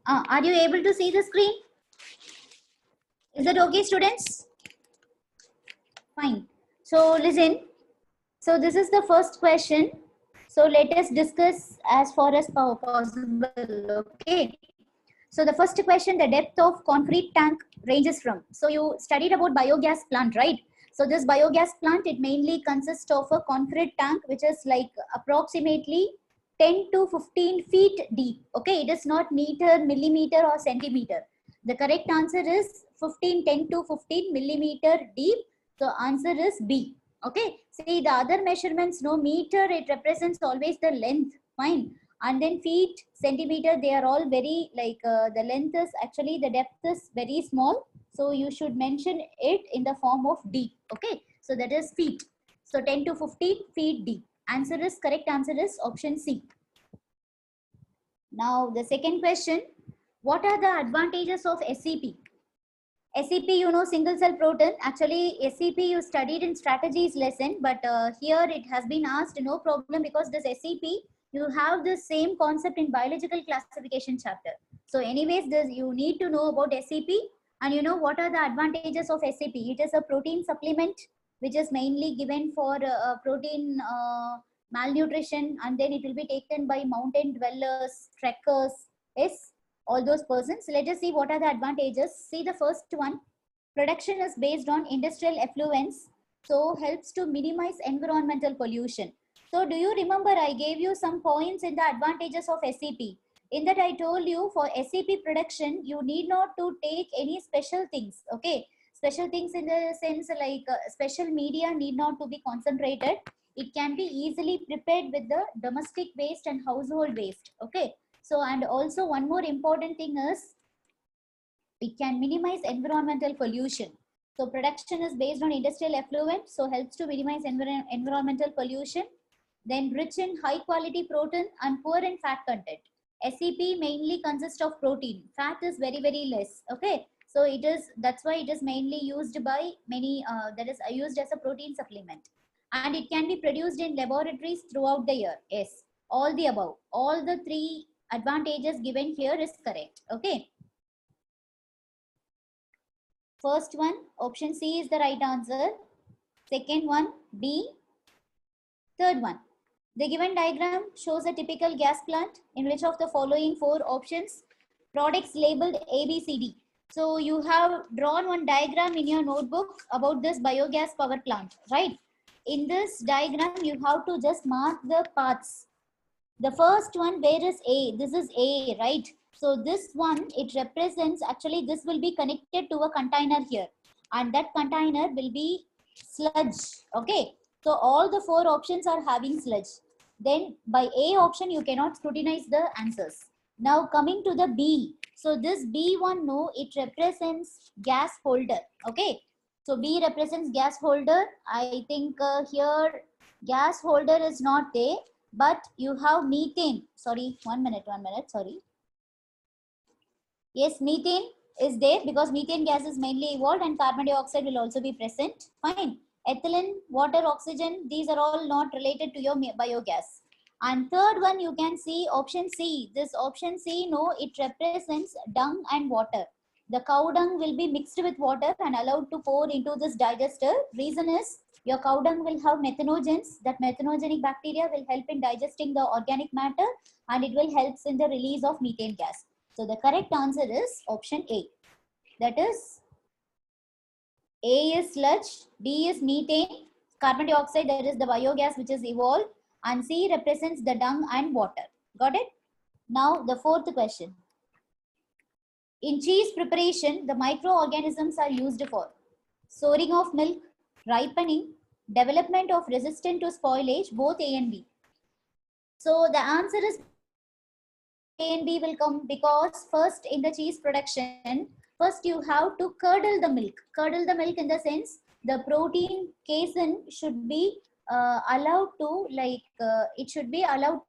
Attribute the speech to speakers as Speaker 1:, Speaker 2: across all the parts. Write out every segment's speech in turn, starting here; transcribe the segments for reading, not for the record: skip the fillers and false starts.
Speaker 1: Are you able to see the screen? Is that okay, students? Fine. So listen. So this is the first question. So let us discuss as far as possible. Okay. So the first question, the depth of concrete tank ranges from. So you studied about biogas plant, right? So this biogas plant, it mainly consists of a concrete tank, which is like approximately 10 to 15 feet deep. Okay, it is not meter, millimeter or centimeter. The correct answer is 10 to 15 millimeter deep. So answer is B. Okay, see the other measurements, no meter, it represents always the length. Fine. And then feet, centimeter, they are all very like the length is actually, the depth is very small. So you should mention it in the form of D. Okay, so that is feet. So 10 to 15 feet deep. Answer is, correct answer is option C. Now the second question, what are the advantages of SCP? SCP, you know, single cell protein. Actually, SCP you studied in strategies lesson, but here it has been asked, no problem, because this SCP, you have the same concept in biological classification chapter. So anyways, this, you need to know about SCP, and you know what are the advantages of SCP. It is a protein supplement, which is mainly given for protein malnutrition, and then it will be taken by mountain dwellers, trekkers, yes, all those persons. Let us see what are the advantages. See the first one, production is based on industrial effluents, so helps to minimize environmental pollution. So do you remember I gave you some points in the advantages of SCP? In that I told you for SCP production, you need not to take any special things, okay? Special things in the sense like special media need not to be concentrated. It can be easily prepared with the domestic waste and household waste, okay? So, and also one more important thing is it can minimize environmental pollution. So production is based on industrial effluent, so helps to minimize environmental pollution. Then rich in high quality protein and poor in fat content. SCP mainly consists of protein. Fat is very, very less. Okay. So it is, that's why it is mainly used by many, that is used as a protein supplement. And it can be produced in laboratories throughout the year. Yes. All the above. All the three advantages given here is correct. Okay. First one, option C is the right answer. Second one, B. Third one, the given diagram shows a typical gas plant in which of the following four options products labeled A, B, C, D. So you have drawn one diagram in your notebook about this biogas power plant, right? In this diagram, you have to just mark the paths. The first one, where is A? This is A, right? So this one, it represents, actually this will be connected to a container here, and that container will be sludge. Okay, so all the four options are having sludge. Then by A option, you cannot scrutinize the answers. Now coming to the B. So this B1, no, it represents gas holder. Okay, so B represents gas holder. I think here gas holder is not there, but you have methane. Sorry, one minute, sorry. Yes, methane is there because methane gas is mainly evolved, and carbon dioxide will also be present. Fine. Ethylene, water, oxygen, these are all not related to your biogas. And third one, you can see option C. This option C, no, it represents dung and water. The cow dung will be mixed with water and allowed to pour into this digester. Reason is your cow dung will have methanogens. That methanogenic bacteria will help in digesting the organic matter, and it will help in the release of methane gas. So the correct answer is option A. That is, A is sludge, B is methane, carbon dioxide, that is the biogas which is evolved, and C represents the dung and water. Got it? Now the fourth question. In cheese preparation, the microorganisms are used for storing of milk, ripening, development of resistant to spoilage, both A and B. So the answer is A and B will come, because first in the cheese production, first you have to curdle the milk. Curdle the milk in the sense the protein casein should be allowed to, like it should be allowed.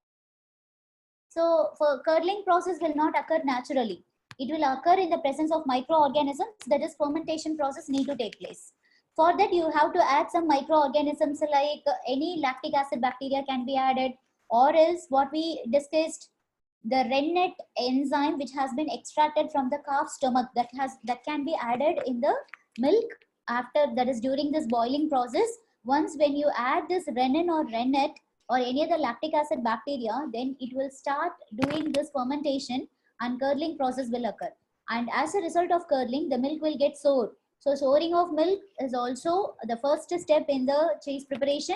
Speaker 1: So for curdling process will not occur naturally. It will occur in the presence of microorganisms, that is fermentation process need to take place. For that you have to add some microorganisms like any lactic acid bacteria can be added, or else what we discussed, the rennet enzyme which has been extracted from the calf stomach, that can be added in the milk after, that is during this boiling process. Once when you add this rennet or rennet or any other lactic acid bacteria, then it will start doing this fermentation and curdling process will occur. And as a result of curdling, the milk will get sour. So souring of milk is also the first step in the cheese preparation.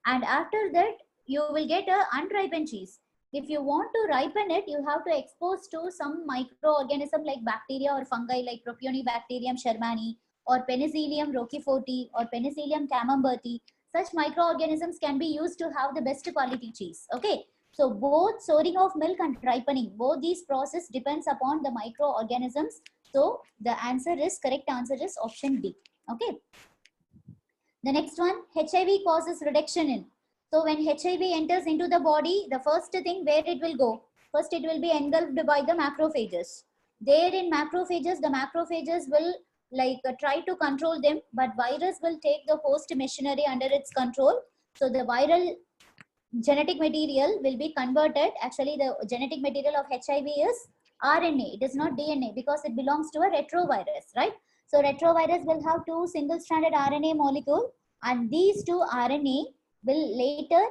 Speaker 1: And after that, you will get a unripened cheese. If you want to ripen it, you have to expose to some microorganism like bacteria or fungi like Propionibacterium shermani or Penicillium roqueforti or Penicillium camemberti. Such microorganisms can be used to have the best quality cheese. Okay. So both souring of milk and ripening, both these process depends upon the microorganisms. So the correct answer is option D. Okay. The next one, HIV causes reduction in. So when HIV enters into the body, the first thing where it will go, first it will be engulfed by the macrophages. There in macrophages, the macrophages will try to control them, but virus will take the host machinery under its control. So the viral genetic material will be converted. Actually, the genetic material of HIV is RNA. It is not DNA because it belongs to a retrovirus, right? So retrovirus will have two single-stranded RNA molecule, and these two RNA will later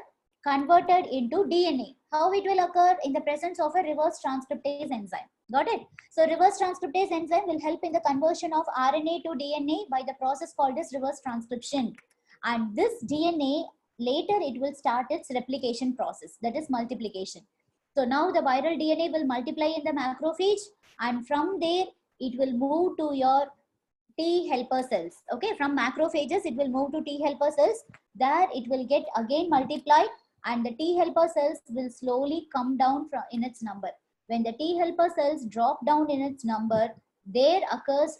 Speaker 1: converted into DNA. How it will occur? In the presence of a reverse transcriptase enzyme. Got it? So reverse transcriptase enzyme will help in the conversion of RNA to DNA by the process called as reverse transcription. And this DNA, later it will start its replication process, that is multiplication. So now the viral DNA will multiply in the macrophage, and from there it will move to your T helper cells. Okay, from macrophages it will move to T helper cells. There it will get again multiplied, and the T helper cells will slowly come down in its number. When the T helper cells drop down in its number, there occurs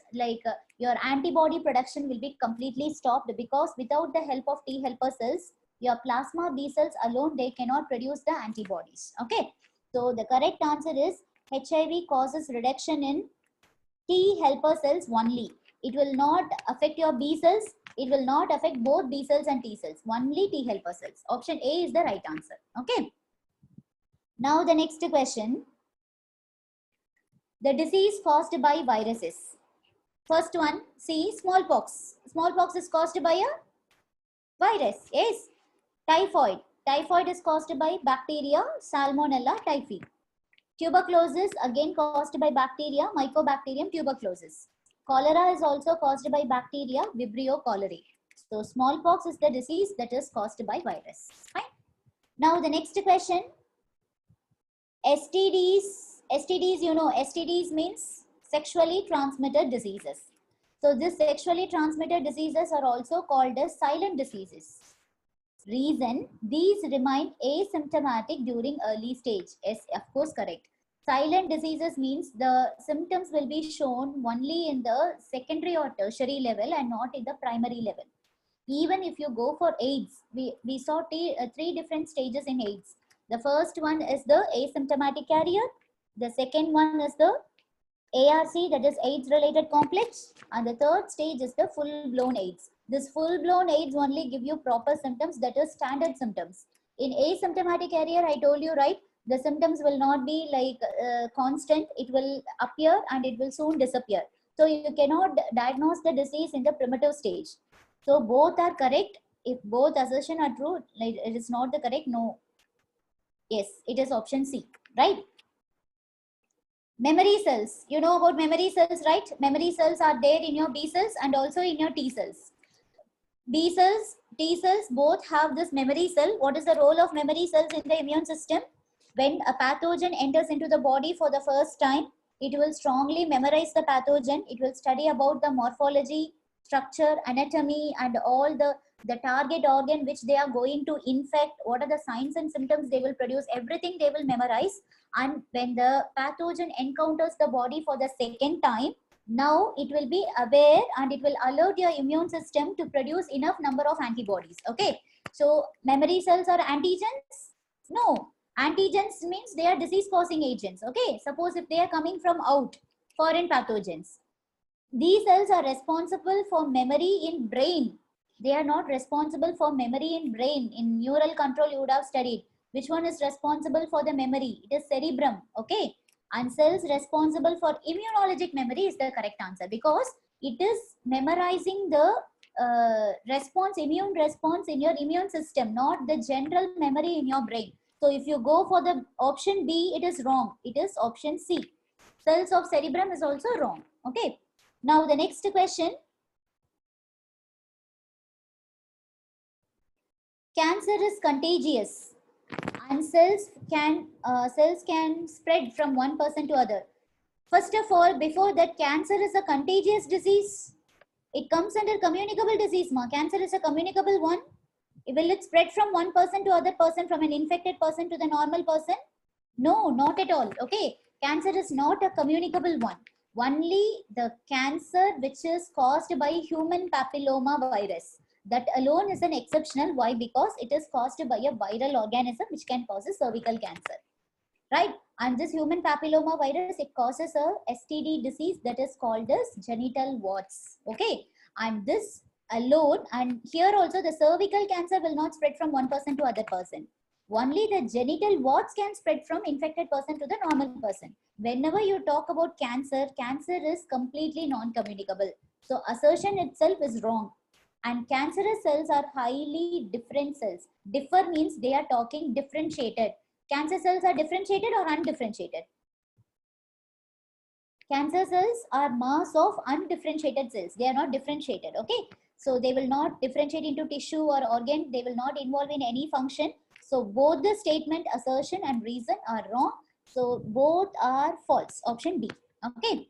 Speaker 1: your antibody production will be completely stopped, because without the help of T helper cells, your plasma B cells alone, they cannot produce the antibodies. Okay, so the correct answer is HIV causes reduction in T helper cells only. It will not affect your B cells. It will not affect both B cells and T cells. Only T helper cells. Option A is the right answer. Okay. Now the next question. The disease caused by viruses. First one, see, smallpox. Smallpox is caused by a virus. Yes. Typhoid. Typhoid is caused by bacteria, Salmonella typhi. Tuberculosis, again caused by bacteria, Mycobacterium tuberculosis. Cholera is also caused by bacteria, Vibrio cholerae. So smallpox is the disease that is caused by virus. Fine. Now the next question. STDs, you know, STDs means sexually transmitted diseases. So these sexually transmitted diseases are also called as silent diseases. Reason, these remain asymptomatic during early stage. Yes, of course, correct. Silent diseases means the symptoms will be shown only in the secondary or tertiary level and not in the primary level. Even if you go for AIDS, we saw three different stages in AIDS. The first one is the asymptomatic carrier. The second one is the ARC, that is AIDS related complex. And the third stage is the full-blown AIDS. This full-blown AIDS only give you proper symptoms, that is standard symptoms. In asymptomatic carrier, I told you, right, the symptoms will not be constant. It will appear and it will soon disappear. So you cannot diagnose the disease in the primitive stage. So both are correct. If both assertion are true, it is not the correct, no. Yes, it is option C, right? Memory cells. You know about memory cells, right? Memory cells are there in your B cells and also in your T cells. B cells, T cells both have this memory cell. What is the role of memory cells in the immune system? When a pathogen enters into the body for the first time, it will strongly memorize the pathogen. It will study about the morphology, structure, anatomy, and all the target organ which they are going to infect. What are the signs and symptoms they will produce? Everything they will memorize. And when the pathogen encounters the body for the second time, now it will be aware and it will alert your immune system to produce enough number of antibodies. Okay, so memory cells are antigens? No, antigens means they are disease causing agents. Okay, suppose if they are coming from out, foreign pathogens, these cells are responsible for memory in brain. They are not responsible for memory in brain. In neural control you would have studied, Which one is responsible for the memory? It is cerebrum. Okay. And cells responsible for immunologic memory is the correct answer, because it is memorizing the immune response in your immune system, not the general memory in your brain. So if you go for the option B, it is wrong. It is option C. Cells of cerebrum is also wrong. Okay. Now the next question. Cancer is contagious and cells can spread from one person to other. First of all, before that, cancer is a contagious disease. It comes under communicable disease. Cancer is a communicable one. Will it spread from one person to other person, from an infected person to the normal person? No, not at all. Okay. Cancer is not a communicable one. Only the cancer which is caused by human papilloma virus. That alone is an exceptional. Why? Because it is caused by a viral organism which can cause a cervical cancer. Right? And this human papilloma virus, it causes a STD disease that is called as genital warts. Okay. And this alone, and here also the cervical cancer will not spread from one person to other person. Only the genital warts can spread from infected person to the normal person. Whenever you talk about cancer, cancer is completely non-communicable. So assertion itself is wrong. And cancerous cells are highly different cells. Differ means they are talking differentiated. Cancer cells are differentiated or undifferentiated? Cancer cells are mass of undifferentiated cells. They are not differentiated. Okay. So they will not differentiate into tissue or organ. They will not involve in any function. So both the statement, assertion and reason are wrong. So both are false. Option B. Okay.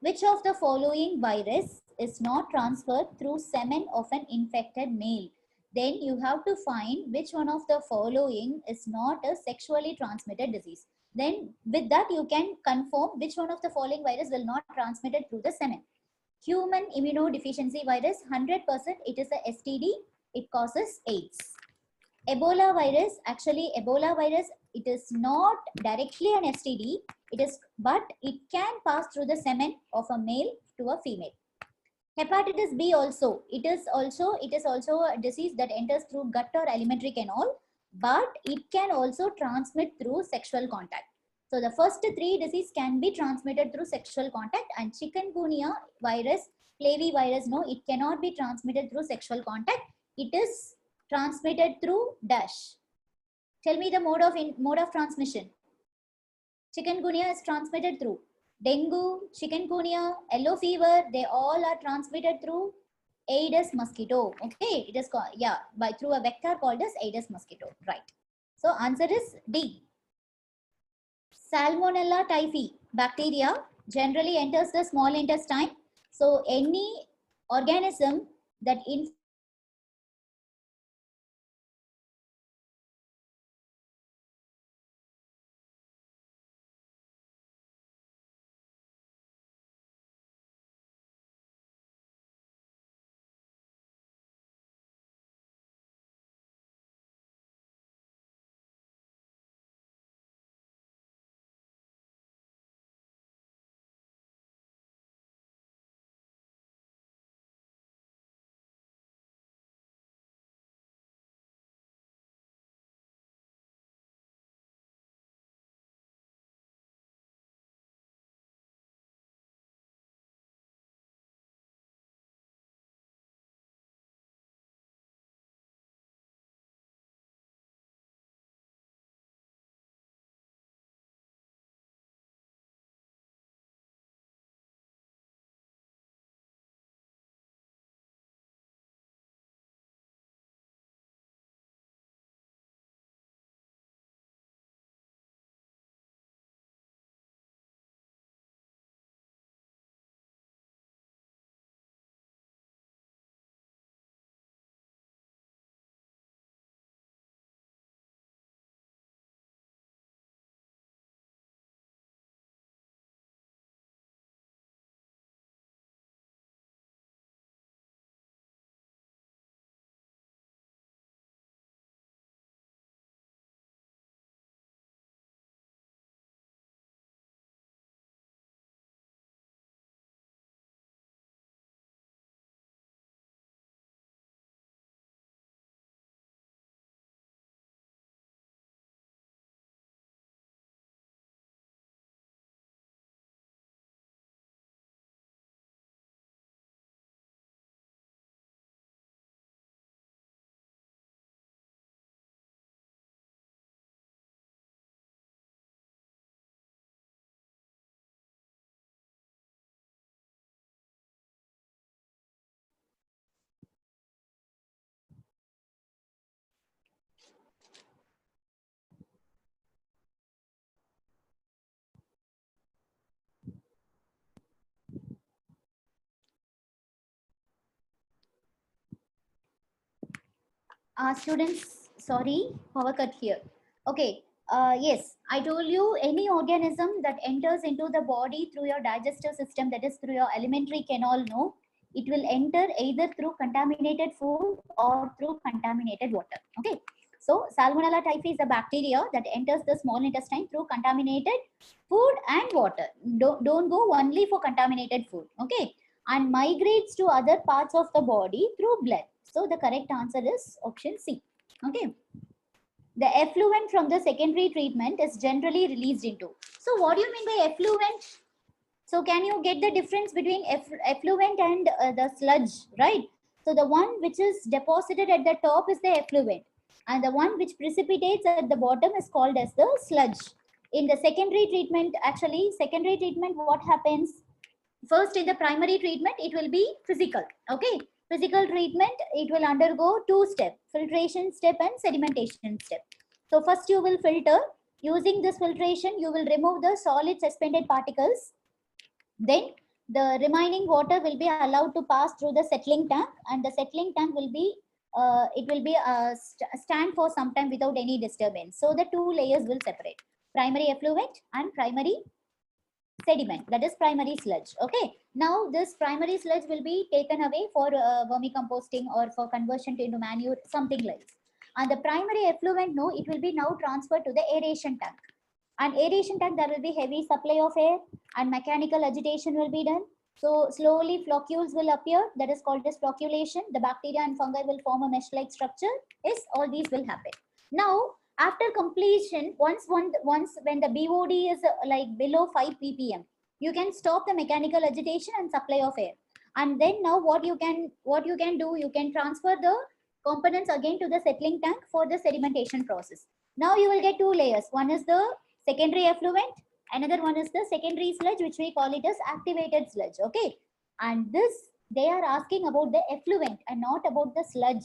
Speaker 1: Which of the following virus is not transferred through semen of an infected male? Then you have to find which one of the following is not a sexually transmitted disease. Then with that you can confirm which one of the following virus will not transmitted through the semen. Human immunodeficiency virus, 100% it is a STD. It causes AIDS. Ebola virus, actually Ebola virus, it is not directly an STD. But it can pass through the semen of a male to a female. Hepatitis B also, it is also a disease that enters through gut or alimentary canal, but it can also transmit through sexual contact. So the first three diseases can be transmitted through sexual contact, and chikungunya virus, flavivirus, no, it cannot be transmitted through sexual contact. It is transmitted through dash. Tell me the mode of transmission. Chikungunya is transmitted through dengue, chikungunya, yellow fever. They all are transmitted through Aedes mosquito. Okay, it is called, yeah, through a vector called as Aedes mosquito. Right. So answer is D. Salmonella typhi bacteria generally enters the small intestine. So any organism that Students, sorry, power cut here. Okay. Yes, I told you any organism that enters into the body through your digestive system, that is through your alimentary canal, no, it will enter either through contaminated food or through contaminated water. Okay. So Salmonella typhi is a bacteria that enters the small intestine through contaminated food and water. Don't go only for contaminated food. Okay. And migrates to other parts of the body through blood. So the correct answer is option C. Okay. The effluent from the secondary treatment is generally released into. So what do you mean by effluent? So can you get the difference between effluent and the sludge, right? So the one which is deposited at the top is the effluent, and the one which precipitates at the bottom is called as the sludge. In the secondary treatment, actually, secondary treatment, what happens? First, in the primary treatment, it will be physical. Okay, physical treatment, it will undergo two steps: filtration step and sedimentation step. So first you will filter. Using this filtration, you will remove the solid suspended particles. Then the remaining water will be allowed to pass through the settling tank, and the settling tank will be stand for some time without any disturbance. So the two layers will separate: primary effluent and primary sediment, that is primary sludge. Okay, now this primary sludge will be taken away for vermicomposting or for conversion into manure, something like this. And the primary effluent, no, it will be now transferred to the aeration tank. And aeration tank, there will be heavy supply of air and mechanical agitation will be done. So slowly floccules will appear, that is called as flocculation. The bacteria and fungi will form a mesh-like structure. Yes, all these will happen. Now after completion, once when the BOD is like below 5 ppm, you can stop the mechanical agitation and supply of air. And then now what you can do, you can transfer the components again to the settling tank for the sedimentation process. Now you will get two layers. One is the secondary effluent, another one is the secondary sludge, which we call it as activated sludge. Okay, and this, they are asking about the effluent and not about the sludge.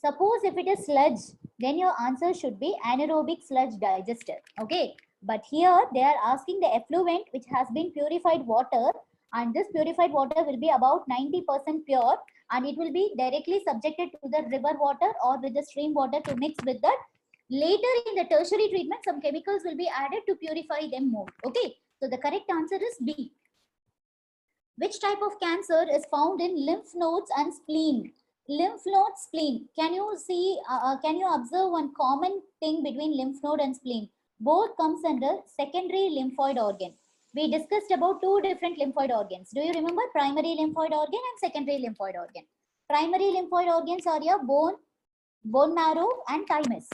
Speaker 1: Suppose if it is sludge, then your answer should be anaerobic sludge digester. Okay, but here they are asking the effluent which has been purified water, and this purified water will be about 90% pure, and it will be directly subjected to the river water or with the stream water to mix with that. Later in the tertiary treatment, some chemicals will be added to purify them more. Okay, so the correct answer is B. Which type of cancer is found in lymph nodes and spleen? Lymph node, spleen. Can you see, can you observe one common thing between lymph node and spleen? Both comes under secondary lymphoid organ. We discussed about two different lymphoid organs. Do you remember? Primary lymphoid organ and secondary lymphoid organ. Primary lymphoid organs are your bone, bone marrow and thymus.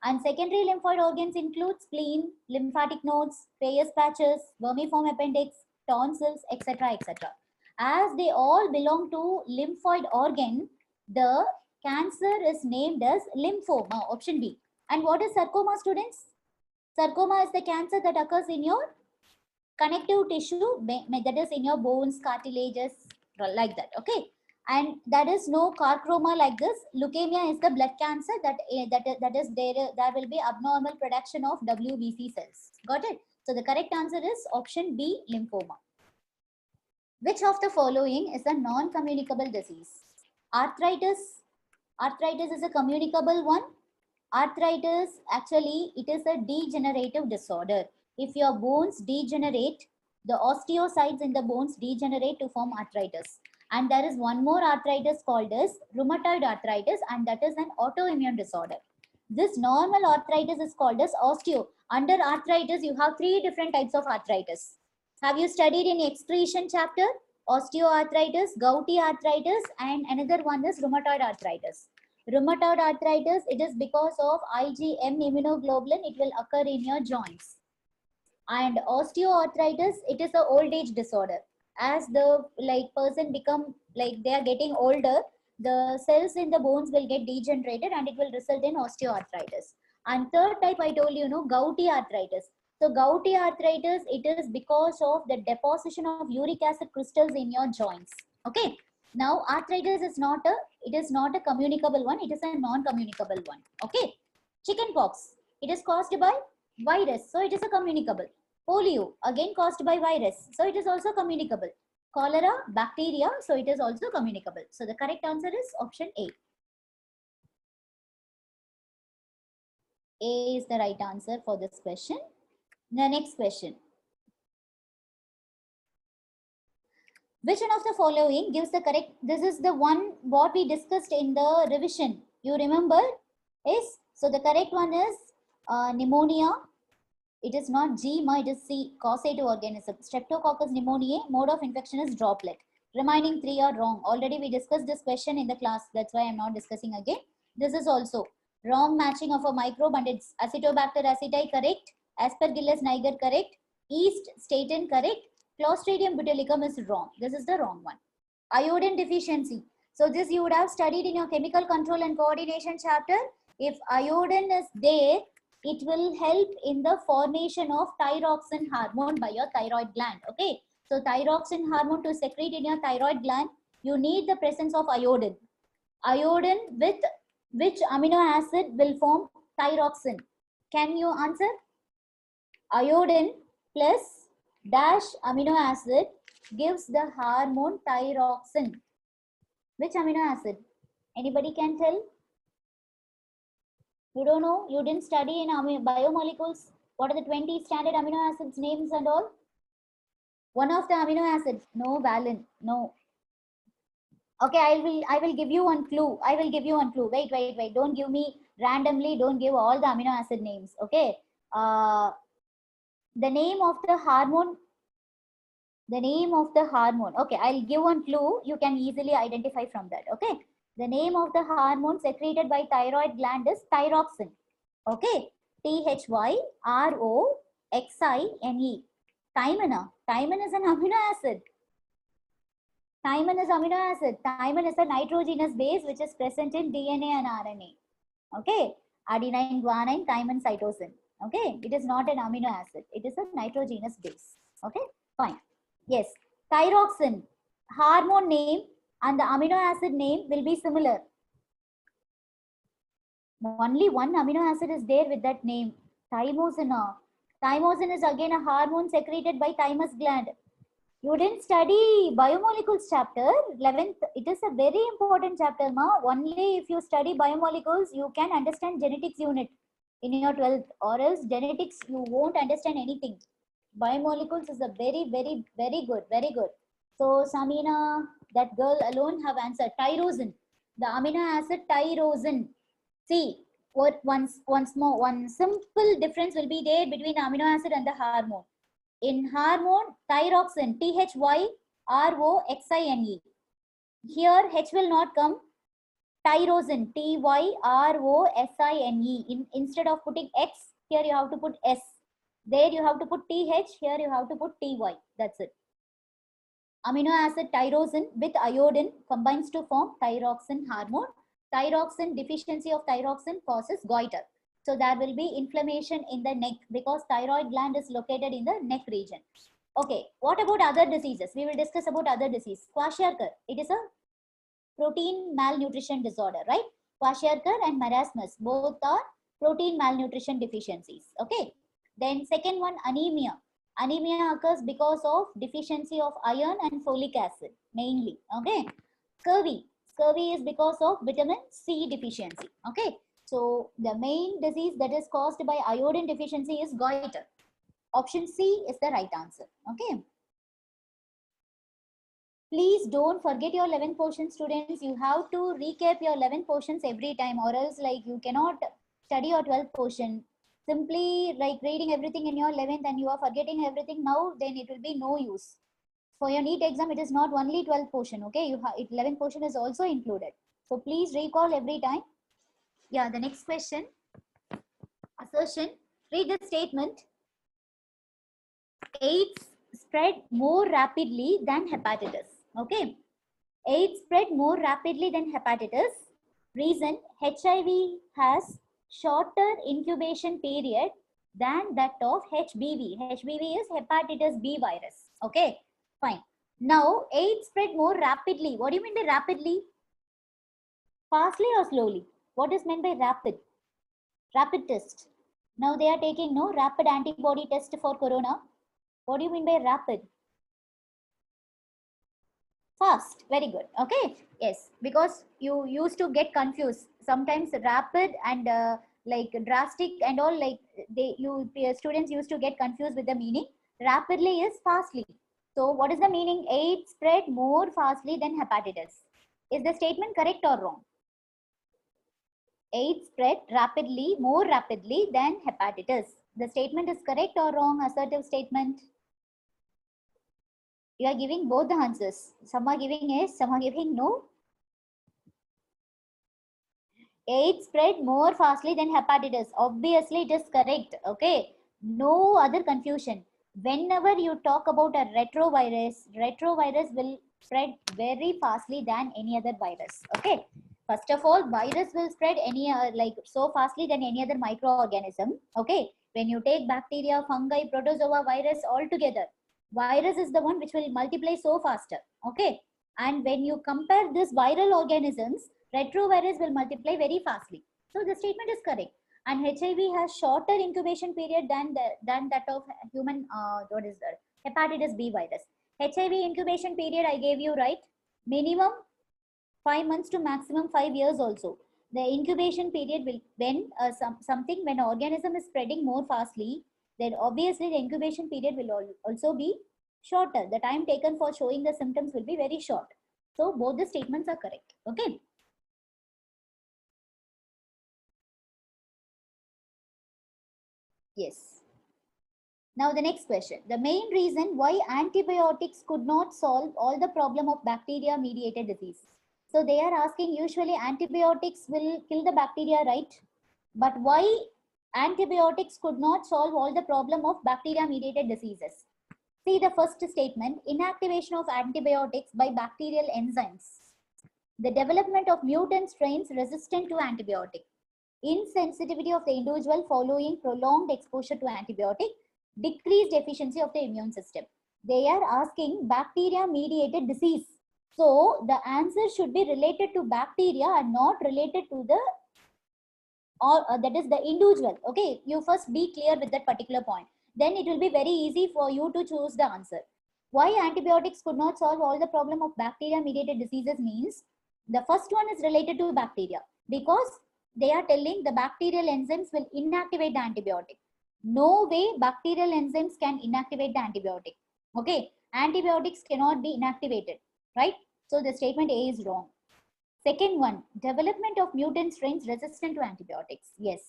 Speaker 1: And secondary lymphoid organs include spleen, lymphatic nodes, Peyer's patches, vermiform appendix, tonsils, etc. etc. As they all belong to lymphoid organ, the cancer is named as lymphoma, option B. And what is sarcoma, students? Sarcoma is the cancer that occurs in your connective tissue, that is in your bones, cartilages, like that. Okay, and that is no carcroma like this. Leukemia is the blood cancer that is there will be abnormal production of WBC cells. Got it? So the correct answer is option B, lymphoma. Which of the following is a non-communicable disease? Arthritis. Arthritis is a communicable one. Arthritis, actually, it is a degenerative disorder. If your bones degenerate, the osteocytes in the bones degenerate to form arthritis. And there is one more arthritis called as rheumatoid arthritis, and that is an autoimmune disorder. This normal arthritis is called as osteo. Under arthritis, you have three different types of arthritis. Have you studied in excretion chapter? Osteoarthritis, gouty arthritis, and another one is rheumatoid arthritis. Rheumatoid arthritis, it is because of IgM immunoglobulin, it will occur in your joints. And osteoarthritis, it is an old age disorder. As the person become they are getting older, the cells in the bones will get degenerated and it will result in osteoarthritis. And third type I told you, gouty arthritis. So gouty arthritis, it is because of the deposition of uric acid crystals in your joints. Okay. Now arthritis is not a communicable one, it is a non-communicable one. Okay. Chickenpox, it is caused by virus, so it is a communicable. Polio, again caused by virus, so it is also communicable. Cholera, bacteria, so it is also communicable. So the correct answer is option A. A is the right answer for this question. The next question. Which one of the following gives the correct, this is the one what we discussed in the revision. You remember? Yes. So the correct one is pneumonia. It is not G, it is C, causative organism. Streptococcus pneumoniae, mode of infection is droplet. Remaining three are wrong. Already we discussed this question in the class. That's why I'm not discussing again. This is also wrong matching of a microbe and it's Acetobacter aceti correct. Aspergillus niger correct. Yeast statin correct. Clostridium botulicum is wrong. This is the wrong one. Iodine deficiency. So this you would have studied in your chemical control and coordination chapter. If iodine is there, it will help in the formation of thyroxine hormone by your thyroid gland. Okay. So thyroxine hormone to secrete in your thyroid gland, you need the presence of iodine. Iodine with which amino acid will form thyroxine? Can you answer? Iodine plus dash amino acid gives the hormone thyroxine. Which amino acid? Anybody can tell? You don't know? You didn't study in biomolecules? What are the 20 standard amino acids names and all? One of the amino acids. No, valine. No. Okay, I will give you one clue. I will give you one clue. Wait. Don't give me randomly. Don't give all the amino acid names. Okay. The name of the hormone. The name of the hormone. Okay, I'll give one clue. You can easily identify from that. Okay. The name of the hormone secreted by thyroid gland is thyroxine. Okay. Thyroxine. Thymine. Thymine is an amino acid. Thymine is amino acid. Thymine is a nitrogenous base which is present in DNA and RNA. Okay. Adenine, guanine, thymine, cytosine. Okay. It is not an amino acid. It is a nitrogenous base. Okay. Fine. Yes. Thyroxine. Hormone name and the amino acid name will be similar. Only one amino acid is there with that name. Thymosin. Thymosin is again a hormone secreted by thymus gland. You didn't study biomolecules chapter 11th. It is a very important chapter, ma. Only if you study biomolecules, you can understand genetics unit in your 12th, or else genetics you won't understand anything. Biomolecules is a very good. So Samina, that girl alone have answered tyrosine. The amino acid tyrosine. See, what one simple difference will be there between the amino acid and the hormone. In hormone, thyroxine, Thyroxine. Here, H will not come. Tyrosine, Tyrosine. Instead of putting X, here you have to put S. There you have to put TH, here you have to put TY. That's it. Amino acid tyrosine with iodine combines to form thyroxine hormone. Thyroxine, deficiency of thyroxine causes goiter. So there will be inflammation in the neck because thyroid gland is located in the neck region. Okay, what about other diseases? We will discuss about other disease. Kwashiorkor, it is a protein malnutrition disorder, right? Kwashiorkor and marasmus, both are protein malnutrition deficiencies. Okay. Then second one, anemia. Anemia occurs because of deficiency of iron and folic acid, mainly. Okay. Scurvy. Scurvy is because of vitamin C deficiency. Okay. So the main disease that is caused by iodine deficiency is goiter. Option C is the right answer. Okay. Please don't forget your 11 portions, students. You have to recap your 11 portions every time, or else like you cannot study your 12th portion. Simply like reading everything in your 11th and you are forgetting everything now, then it will be no use. For your NEET exam, it is not only 12th portion. Okay, 11 portion is also included. So please recall every time. Yeah, the next question. Assertion. Read the statement. AIDS spread more rapidly than hepatitis. Okay. AIDS spread more rapidly than hepatitis. Reason, HIV has shorter incubation period than that of HBV. HBV is hepatitis B virus. Okay, fine. Now, AIDS spread more rapidly. What do you mean by rapidly? Fastly or slowly? What is meant by rapid? Rapid test. Now they are taking no rapid antibody test for corona. What do you mean by rapid? Fast. Very good. Okay. Yes, because you used to get confused. Sometimes rapid and like drastic and all, like students used to get confused with the meaning. Rapidly is fastly. So what is the meaning? AIDS spread more fastly than hepatitis. Is the statement correct or wrong? AIDS spread rapidly, more rapidly than hepatitis. The statement is correct or wrong? Assertive statement. You are giving both the answers. Some are giving yes, some are giving no. AIDS spread more fastly than hepatitis. Obviously, it is correct. Okay. No other confusion. Whenever you talk about a retrovirus will spread very fastly than any other virus. Okay. First of all, virus will spread any like so fastly than any other microorganism. Okay. When you take bacteria, fungi, protozoa, virus all together, virus is the one which will multiply so faster. Okay. And when you compare this viral organisms, retrovirus will multiply very fastly. So the statement is correct. And HIV has shorter incubation period than that of human, what is that? Hepatitis B virus. HIV incubation period I gave you, right? Minimum 5 months to maximum 5 years also. The incubation period will, when when an organism is spreading more fastly, then obviously the incubation period will also be shorter. The time taken for showing the symptoms will be very short. So both the statements are correct. Okay. Yes. Now the next question. The main reason why antibiotics could not solve all the problem of bacteria mediated disease. So they are asking, usually antibiotics will kill the bacteria, right? But why antibiotics could not solve all the problem of bacteria mediated diseases? See the first statement, inactivation of antibiotics by bacterial enzymes. The development of mutant strains resistant to antibiotic. Insensitivity of the individual following prolonged exposure to antibiotic, decreased efficiency of the immune system. They are asking bacteria mediated disease. So the answer should be related to bacteria and not related to the, or that is the individual. Okay, you first be clear with that particular point. Then it will be very easy for you to choose the answer. Why antibiotics could not solve all the problem of bacteria mediated diseases means the first one is related to bacteria, because they are telling the bacterial enzymes will inactivate the antibiotic. No way bacterial enzymes can inactivate the antibiotic. Okay, antibiotics cannot be inactivated, right? So the statement A is wrong. Second one, development of mutant strains resistant to antibiotics. Yes,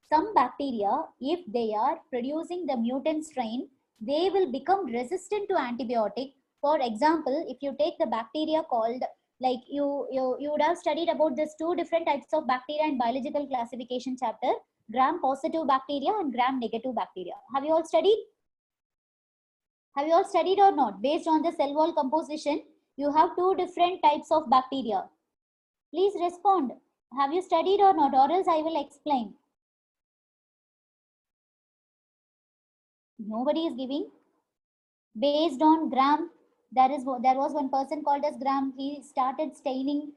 Speaker 1: some bacteria, if they are producing the mutant strain, they will become resistant to antibiotic. For example, if you take the bacteria called, like you would have studied about this two different types of bacteria in biological classification chapter, gram positive bacteria and gram negative bacteria. Have you all studied? Have you all studied or not? Based on the cell wall composition, you have two different types of bacteria. Please respond. Have you studied or not, or else I will explain. Nobody is giving. Based on gram, there was one person called as gram. He started staining.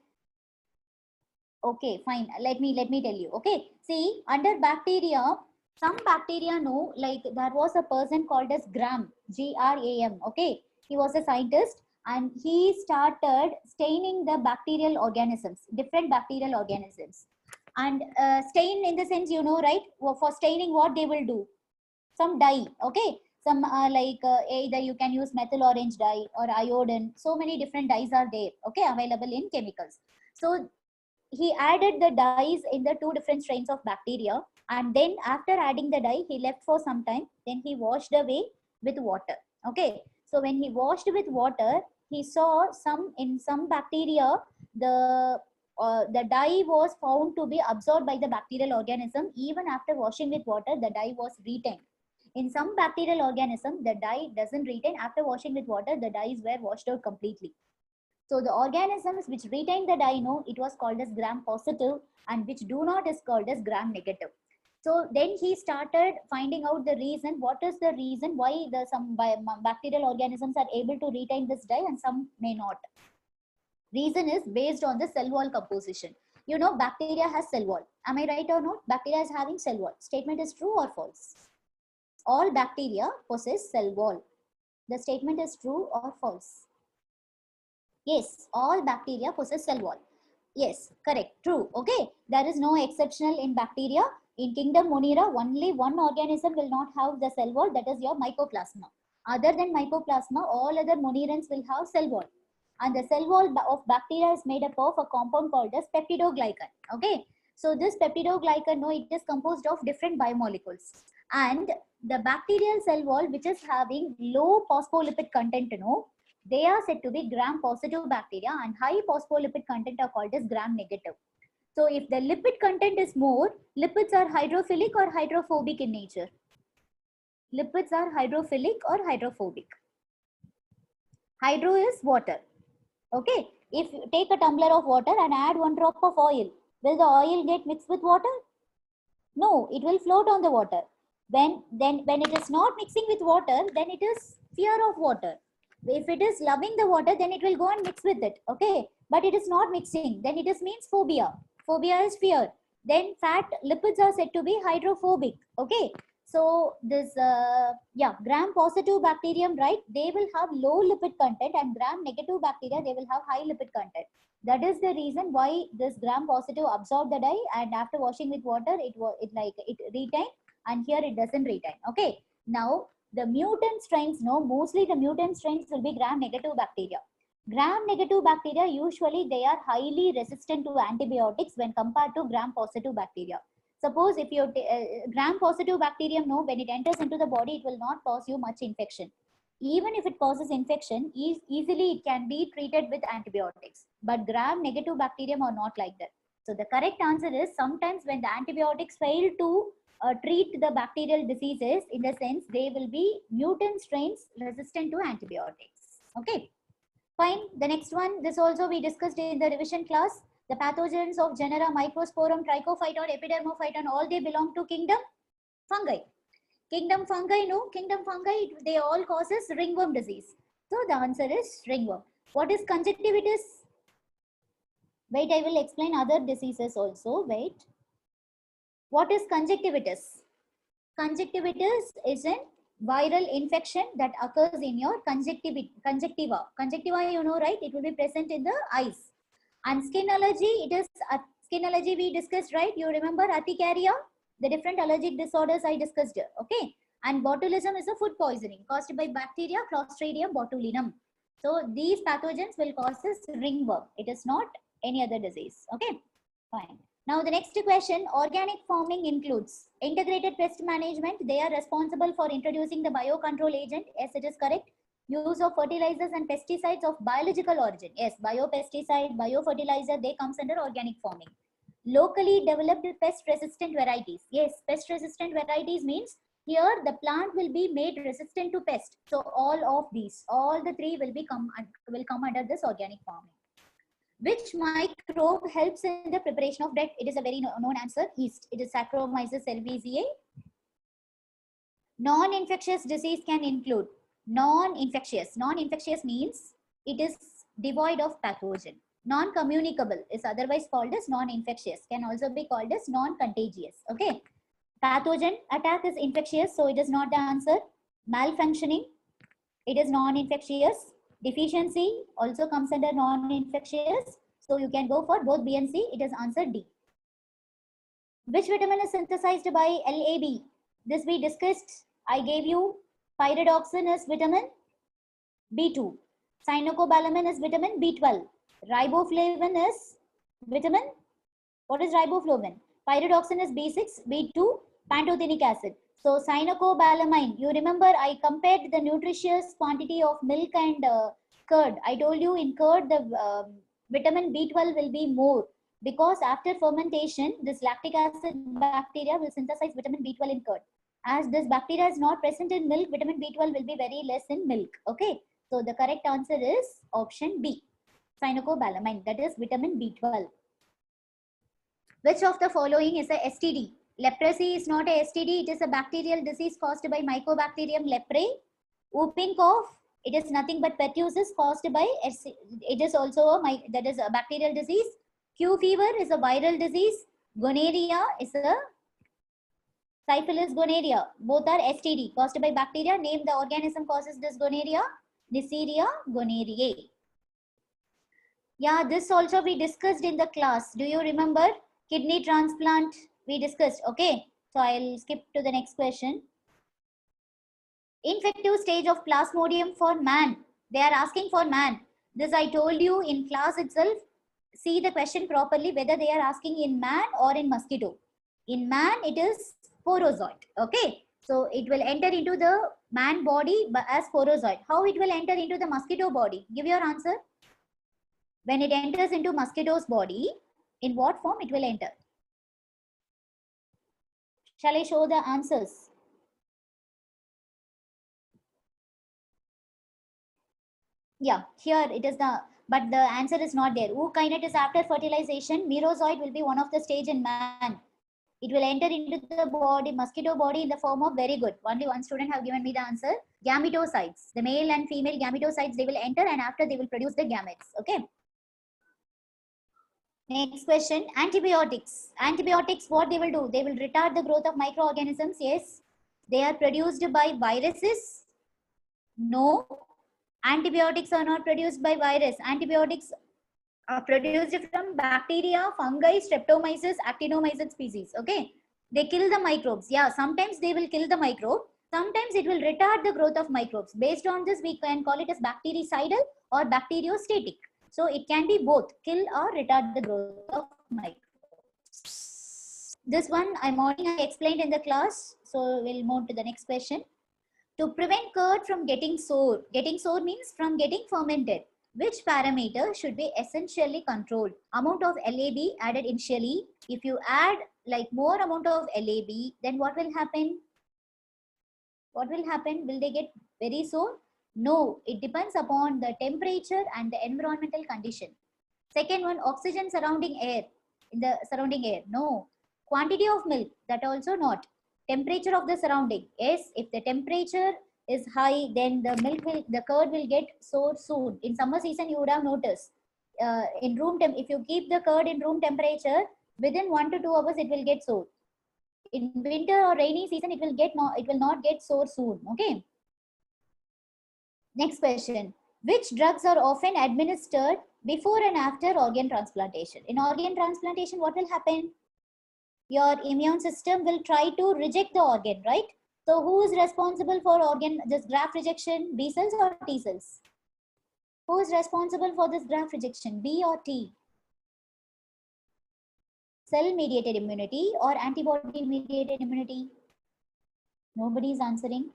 Speaker 1: Okay, fine. Let me tell you. Okay, see, under bacteria, some bacteria know, like there was a person called as Gram, Gram. Okay, he was a scientist and he started staining the bacterial organisms, different bacterial organisms. And stain in the sense, you know, right? For staining, what they will do? Some dye. Okay, some either you can use methyl orange dye or iodine. So many different dyes are there. Okay, available in chemicals. So he added the dyes in the two different strains of bacteria, and then after adding the dye he left for some time, then he washed away with water. Okay, so when he washed with water, he saw in some bacteria the dye was found to be absorbed by the bacterial organism. Even after washing with water, the dye was retained. In some bacterial organism, the dye doesn't retain. After washing with water, the dyes were washed out completely. So the organisms which retain the dye, it was called as gram positive, and which do not is called as gram negative. So then he started finding out the reason. What is the reason why some bacterial organisms are able to retain this dye and some may not? Reason is based on the cell wall composition. You know, bacteria has cell wall. Am I right or not? Bacteria is having cell wall. Statement is true or false? All bacteria possess cell wall. The statement is true or false? Yes, all bacteria possess cell wall. Yes, correct, true. Okay, there is no exceptional in bacteria. In kingdom Monera, only one organism will not have the cell wall, that is your Mycoplasma. Other than Mycoplasma, all other Monerans will have cell wall. And the cell wall of bacteria is made up of a compound called as peptidoglycan. Okay. So this peptidoglycan, no, it is composed of different biomolecules. And the bacterial cell wall, which is having low phospholipid content, they are said to be gram-positive bacteria, and high phospholipid content are called as gram-negative. So if the lipid content is more, lipids are hydrophilic or hydrophobic in nature. Lipids are hydrophilic or hydrophobic. Hydro is water. Okay. If you take a tumbler of water and add 1 drop of oil, will the oil get mixed with water? No, it will float on the water. When it is not mixing with water, then it is fear of water. If it is loving the water, then it will go and mix with it. Okay. But it is not mixing, then it is means phobia. Phobia is fear. Then fat lipids are said to be hydrophobic. Okay. So this gram-positive bacterium, right? They will have low lipid content, and gram-negative bacteria, they will have high lipid content. That is the reason why this gram-positive absorb the dye, and after washing with water, it retain, and here it doesn't retain. Okay. Now the mutant strains, mostly the mutant strains will be gram-negative bacteria. Gram-negative bacteria, usually they are highly resistant to antibiotics when compared to gram-positive bacteria. Suppose if you gram-positive bacterium, when it enters into the body, it will not cause you much infection. Even if it causes infection, easily it can be treated with antibiotics. But gram-negative bacterium are not like that. So the correct answer is, sometimes when the antibiotics fail to treat the bacterial diseases, in the sense they will be mutant strains resistant to antibiotics. Okay. Fine. The next one, this also we discussed in the revision class. The pathogens of genera Microsporum, Trichophyton, Epidermophyton, all they belong to kingdom fungi. Kingdom fungi, kingdom fungi, they all causes ringworm disease. So the answer is ringworm. What is conjunctivitis? Wait, I will explain other diseases also. Wait. What is conjunctivitis? Conjunctivitis is an viral infection that occurs in your conjunctiva. Conjunctiva, you know, right? It will be present in the eyes. And skin allergy, it is skin allergy we discussed, right? You remember urticaria, the different allergic disorders I discussed here. Okay. And botulism is a food poisoning caused by bacteria Clostridium botulinum. So these pathogens will cause this ringworm. It is not any other disease. Okay. Fine. Now the next question, organic farming includes integrated pest management. They are responsible for introducing the biocontrol agent. Yes, it is correct. Use of fertilizers and pesticides of biological origin. Yes, biopesticide, biofertilizer, they comes under organic farming. Locally developed pest resistant varieties. Yes, pest resistant varieties means here the plant will be made resistant to pest. So all of these, all the three will come under this organic farming. Which microbe helps in the preparation of bread? It is a very known answer. Yeast. It is Saccharomyces cerevisiae. Non-infectious disease can include non-infectious. Non-infectious means it is devoid of pathogen. Non-communicable is otherwise called as non-infectious. Can also be called as non-contagious. Okay. Pathogen attack is infectious, so it is not the answer. Malfunctioning, it is non-infectious. Deficiency also comes under non-infectious. So you can go for both B and C. It is answer D. Which vitamin is synthesized by LAB? This we discussed. I gave you pyridoxine is vitamin B2. Cyanocobalamin is vitamin B12. Riboflavin is vitamin. What is riboflavin? Pyridoxine is B6, B2, pantothenic acid. So cyanocobalamin, you remember I compared the nutritious quantity of milk and curd. I told you in curd the vitamin B12 will be more, because after fermentation this lactic acid bacteria will synthesize vitamin B12 in curd. As this bacteria is not present in milk, vitamin B12 will be very less in milk. Okay. So the correct answer is option B. Cyanocobalamin, that is vitamin B12. Which of the following is a STD? Leprosy is not a STD. It is a bacterial disease caused by Mycobacterium leprae. Whooping cough, it is nothing but pertussis caused by, it is also a bacterial disease. Q fever is a viral disease. Gonorrhea is a syphilis gonorrhea. Both are STD caused by bacteria. Name the organism causes this gonorrhea. Neisseria gonorrhoeae. Yeah, this also we discussed in the class. Do you remember? Kidney transplant we discussed. Okay. So I'll skip to the next question. Infective stage of Plasmodium for man. They are asking for man. This I told you in class itself. See the question properly whether they are asking in man or in mosquito. In man, it is sporozoite. Okay. So it will enter into the man body as sporozoite. How it will enter into the mosquito body? Give your answer. When it enters into mosquito's body, in what form it will enter? Shall I show the answers? Yeah, here it is but the answer is not there. Ookinete is after fertilization. Merozoite will be one of the stage in man. It will enter into the body, mosquito body in the form of, very good. Only one student have given me the answer. Gametocytes. The male and female gametocytes, they will enter and after they will produce the gametes. Okay. Next question, antibiotics. Antibiotics, what they will do? They will retard the growth of microorganisms. Yes. They are produced by viruses. No. Antibiotics are not produced by virus. Antibiotics are produced from bacteria, fungi, streptomyces, actinomyces species. Okay. They kill the microbes. Yeah, sometimes they will kill the microbe. Sometimes it will retard the growth of microbes. Based on this, we can call it as bactericidal or bacteriostatic. So it can be both, kill or retard the growth of microbes. This one I explained in the class. So we'll move to the next question. To prevent curd from getting sour means from getting fermented. Which parameter should be essentially controlled? Amount of LAB added initially. If you add like more amount of LAB, then what will happen? What will happen? Will they get very sour? No, it depends upon the temperature and the environmental condition. Second one, oxygen surrounding air, in the surrounding air. No. Quantity of milk, that also not. Temperature of the surrounding. Yes, if the temperature is high, then the curd will get sour soon. In summer season, you would have noticed. If you keep the curd in room temperature, within 1 to 2 hours, it will get sour. In winter or rainy season, it will not get sour soon. Okay. Next question. Which drugs are often administered before and after organ transplantation? In organ transplantation, what will happen? Your immune system will try to reject the organ, right? So who is responsible for this graft rejection? B cells or T cells? Who is responsible for this graft rejection? B or T? Cell mediated immunity or antibody mediated immunity? Nobody is answering.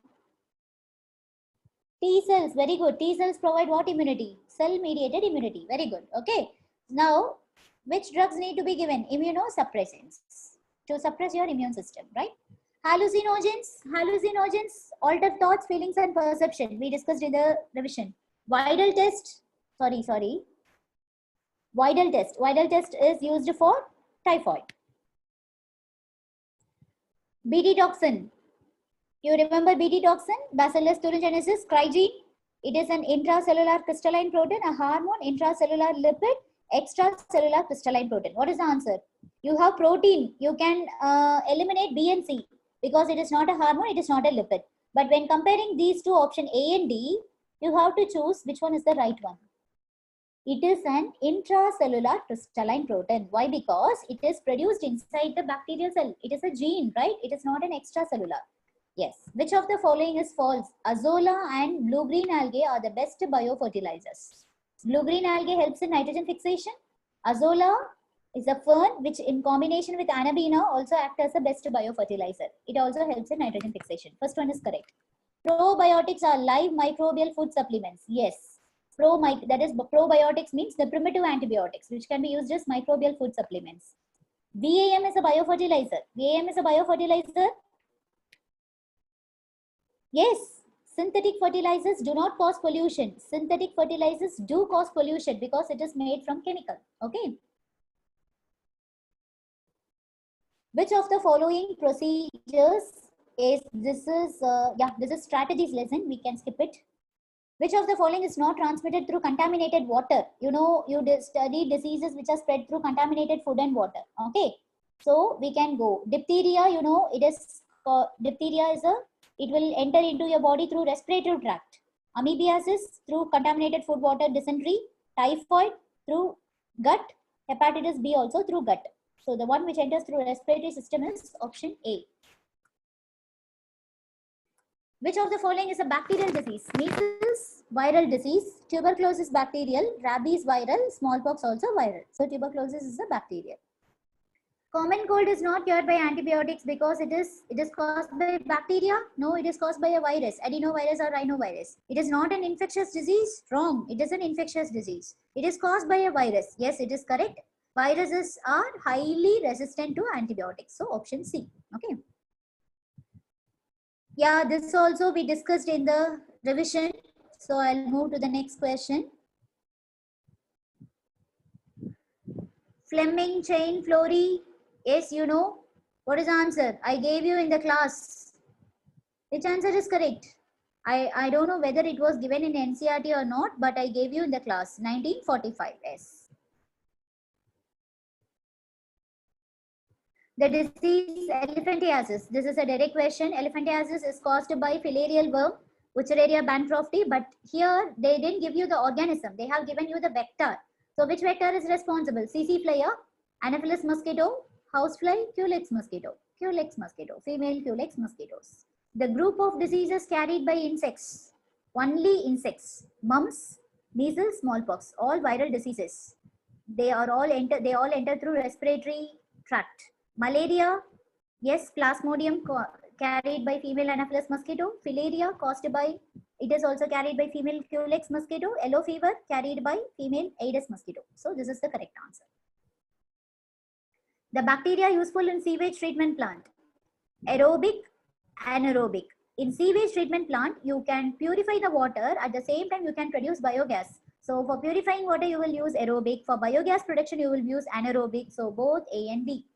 Speaker 1: T cells, very good. T cells provide what immunity? Cell mediated immunity. Very good. Okay. Now, which drugs need to be given? Immunosuppressants to suppress your immune system, right? Hallucinogens alter thoughts, feelings, and perception. We discussed in the revision. Widal test. Widal test. Widal test is used for typhoid. BT toxin. You remember BT toxin? Bacillus thuringiensis, crygene. It is an intracellular crystalline protein, a hormone, intracellular lipid, extracellular crystalline protein. What is the answer? You have protein. You can eliminate B and C because it is not a hormone, it is not a lipid. But when comparing these two options A and D, you have to choose which one is the right one. It is an intracellular crystalline protein. Why? Because it is produced inside the bacterial cell. It is a gene, right? It is not an extracellular. Yes. Which of the following is false? Azolla and blue-green algae are the best biofertilizers. Blue-green algae helps in nitrogen fixation. Azolla is a fern which in combination with Anabaena also acts as a best biofertilizer. It also helps in nitrogen fixation. First one is correct. Probiotics are live microbial food supplements. Yes. Probiotics means the primitive antibiotics which can be used as microbial food supplements. VAM is a biofertilizer. VAM is a biofertilizer. Yes, synthetic fertilizers do not cause pollution. Synthetic fertilizers do cause pollution because it is made from chemical. Okay. Which of the following procedures is this is strategies lesson. We can skip it. Which of the following is not transmitted through contaminated water? You study diseases which are spread through contaminated food and water. Okay. So we can go. Diphtheria, it will enter into your body through respiratory tract. Amoebiasis through contaminated food, water, dysentery. Typhoid through gut. Hepatitis B also through gut. So the one which enters through respiratory system is option A. Which of the following is a bacterial disease? Measles, viral disease. Tuberculosis, bacterial. Rabies, viral. Smallpox, also viral. So tuberculosis is a bacterial. Common cold is not cured by antibiotics because it is caused by bacteria. No, it is caused by a virus, adenovirus or rhinovirus. It is not an infectious disease. Wrong. It is an infectious disease. It is caused by a virus. Yes, it is correct. Viruses are highly resistant to antibiotics. So option C. Okay. Yeah, this also we discussed in the revision. So I'll move to the next question. Fleming chain Flory. Yes, you know. What is the answer? I gave you in the class. Which answer is correct? I don't know whether it was given in NCERT or not, but I gave you in the class. 1945. Yes. The disease elephantiasis. This is a direct question. Elephantiasis is caused by filarial worm, Wuchereria bancrofti, but here they didn't give you the organism. They have given you the vector. So which vector is responsible? CC flyer, Anopheles mosquito, housefly, Culex mosquito. Culex mosquito, female Culex mosquitoes. The group of diseases carried by insects. Only insects. Mumps, measles, smallpox, all viral diseases. They all enter through respiratory tract. Malaria, yes, Plasmodium carried by female Anopheles mosquito. Filaria caused by, it is also carried by female Culex mosquito. Yellow fever carried by female Aedes mosquito. So this is the correct answer. The bacteria useful in sewage treatment plant. Aerobic, anaerobic. In sewage treatment plant, you can purify the water. At the same time, you can produce biogas. So for purifying water, you will use aerobic. For biogas production, you will use anaerobic. So both A and B.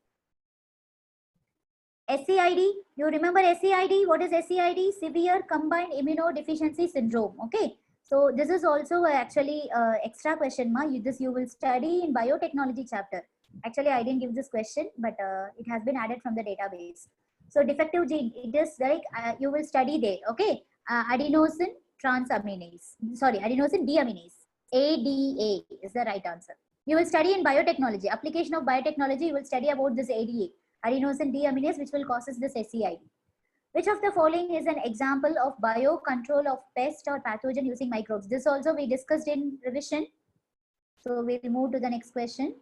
Speaker 1: SCID, you remember SCID? What is SCID? Severe Combined Immunodeficiency Syndrome. Okay. So this is also actually extra question. This you will study in biotechnology chapter. Actually, I didn't give this question, but it has been added from the database. So defective gene, it is like you will study there. Okay. Adenosine transaminase. Sorry, adenosine deaminase. ADA is the right answer. You will study in biotechnology. Application of biotechnology, you will study about this ADA. Adenosine deaminase, which will causes this SCID. Which of the following is an example of biocontrol of pest or pathogen using microbes? This also we discussed in revision. So we'll move to the next question.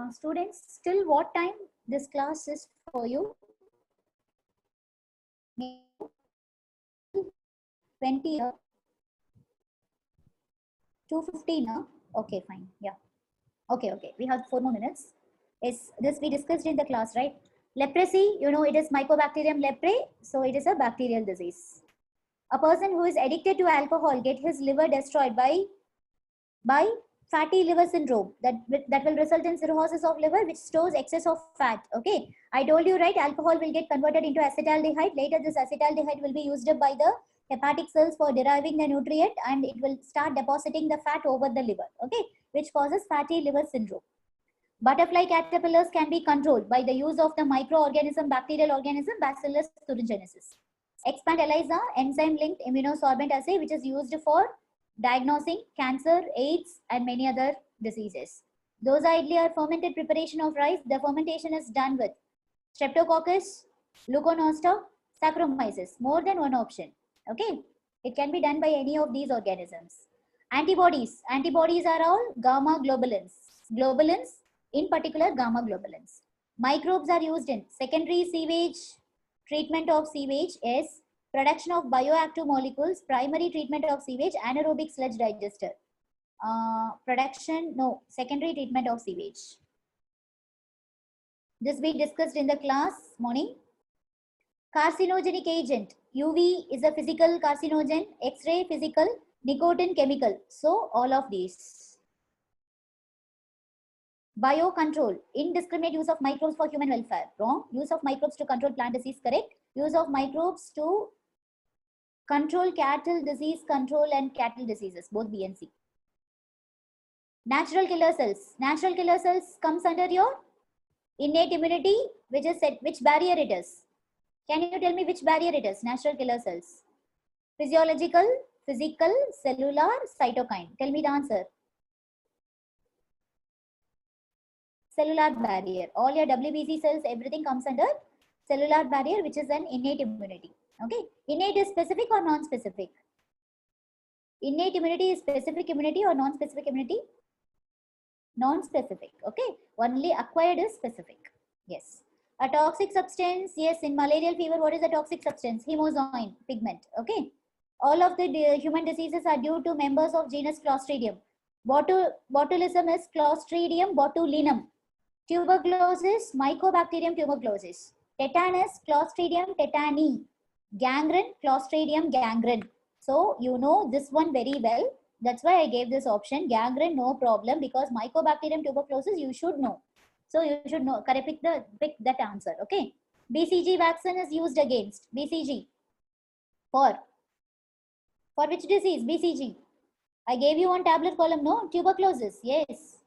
Speaker 1: Students, till what time this class is for you? 20 2:15. Okay, fine. Yeah. Okay. We have 4 more minutes. Is this we discussed in the class, right? Leprosy, you know, it is Mycobacterium leprae, so it is a bacterial disease. A person who is addicted to alcohol get his liver destroyed by fatty liver syndrome. That will result in cirrhosis of liver, which stores excess of fat. Okay, I told you, right? Alcohol will get converted into acetaldehyde. Later, this acetaldehyde will be used up by the hepatic cells for deriving the nutrient, and it will start depositing the fat over the liver. Okay, which causes fatty liver syndrome. Butterfly caterpillars can be controlled by the use of the microorganism, bacterial organism, Bacillus thuringiensis. Expand ELISA, enzyme-linked immunosorbent assay, which is used for diagnosing cancer, AIDS, and many other diseases. Dosa idli are fermented preparation of rice. The fermentation is done with Streptococcus, Leuconosta, Saccharomyces. More than one option. Okay, it can be done by any of these organisms. Antibodies. Antibodies are all gamma globulins. Globulins, in particular gamma globulins. Microbes are used in secondary sewage treatment of sewage is production of bioactive molecules, primary treatment of sewage, anaerobic sludge digester. Secondary treatment of sewage. This we discussed in the class morning. Carcinogenic agent. UV is a physical carcinogen, X-ray physical, nicotine chemical. So all of these. Biocontrol, indiscriminate use of microbes for human welfare. Wrong. Use of microbes to control plant disease. Correct. Use of microbes to control cattle disease control and cattle diseases. Both B and C. Natural killer cells. Natural killer cells comes under your innate immunity, which is set, which barrier it is. Can you tell me which barrier it is? Natural killer cells. Physiological, physical, cellular, cytokine. Tell me the answer. Cellular barrier. All your WBC cells, everything comes under cellular barrier, which is an innate immunity. Okay. Innate is specific or non-specific? Innate immunity is specific immunity or non-specific immunity? Non-specific. Okay. Only acquired is specific. Yes. A toxic substance. Yes. In malarial fever, what is a toxic substance? Hemozoin pigment. Okay. All of the human diseases are due to members of genus Clostridium. Botulism is Clostridium botulinum. Tuberculosis, Mycobacterium tuberculosis. Tetanus, Clostridium tetani. Gangrene, Clostridium gangrene. So you know this one very well. That's why I gave this option. Gangrene, no problem, because Mycobacterium tuberculosis you should know. So you should know. Correct, pick that answer. Okay. BCG vaccine is used against BCG for which disease? BCG. I gave you one tablet column. No, tuberculosis. Yes.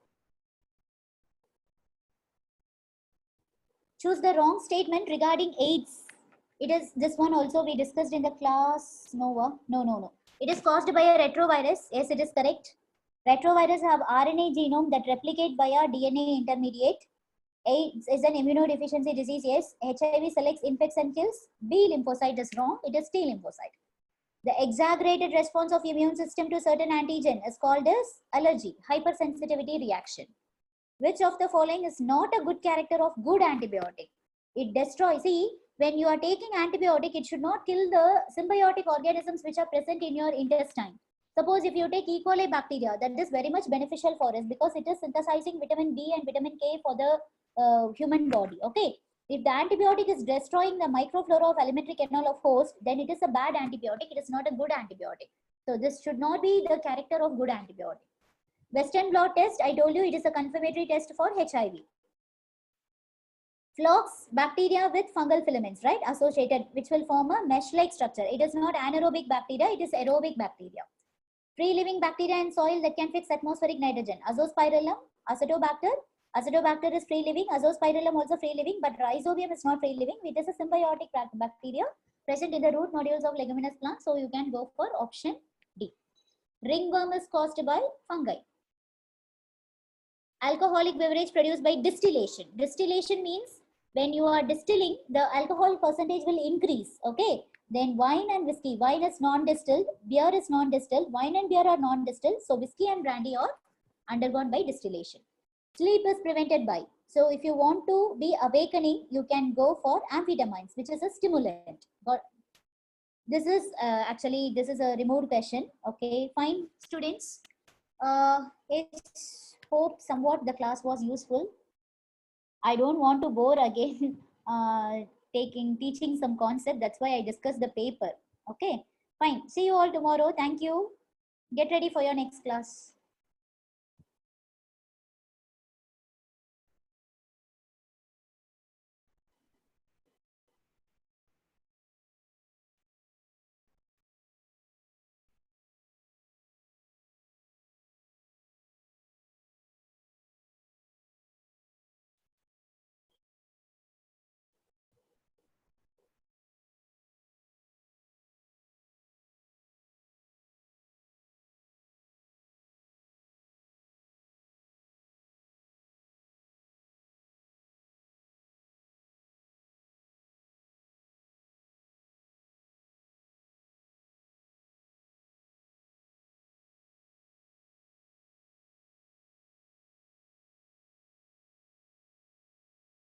Speaker 1: Choose the wrong statement regarding AIDS. It is this one also we discussed in the class. No. It is caused by a retrovirus. Yes, it is correct. Retrovirus have RNA genome that replicate via DNA intermediate. AIDS is an immunodeficiency disease. Yes. HIV selects, infects, and kills. B lymphocyte is wrong. It is T lymphocyte. The exaggerated response of immune system to certain antigen is called as allergy, hypersensitivity reaction. Which of the following is not a good character of good antibiotic? It destroys. See, when you are taking antibiotic, it should not kill the symbiotic organisms which are present in your intestine. Suppose if you take E. coli bacteria, that is very much beneficial for us because it is synthesizing vitamin B and vitamin K for the human body. Okay. If the antibiotic is destroying the microflora of alimentary canal of host, then it is a bad antibiotic. It is not a good antibiotic. So this should not be the character of good antibiotic. Western blot test, I told you it is a confirmatory test for HIV. Phlox, bacteria with fungal filaments, right, associated, which will form a mesh-like structure. It is not anaerobic bacteria, it is aerobic bacteria. Free-living bacteria in soil that can fix atmospheric nitrogen. Azospirillum, acetobacter. Acetobacter is free-living, azospirillum also free-living, but rhizobium is not free-living. It is a symbiotic bacteria present in the root nodules of leguminous plants, so you can go for option D. Ringworm is caused by fungi. Alcoholic beverage produced by distillation. Distillation means when you are distilling, the alcohol percentage will increase. Okay. Then wine and whiskey. Wine is non-distilled. Beer is non-distilled. Wine and beer are non-distilled. So whiskey and brandy are undergone by distillation. Sleep is prevented by. So if you want to be awakening, you can go for amphetamines, which is a stimulant. But this is actually, this is a removed question. Okay, fine, students. It's hope somewhat the class was useful. I don't want to bore again teaching some concept. That's why I discussed the paper. Okay, fine. See you all tomorrow. Thank you. Get ready for your next class.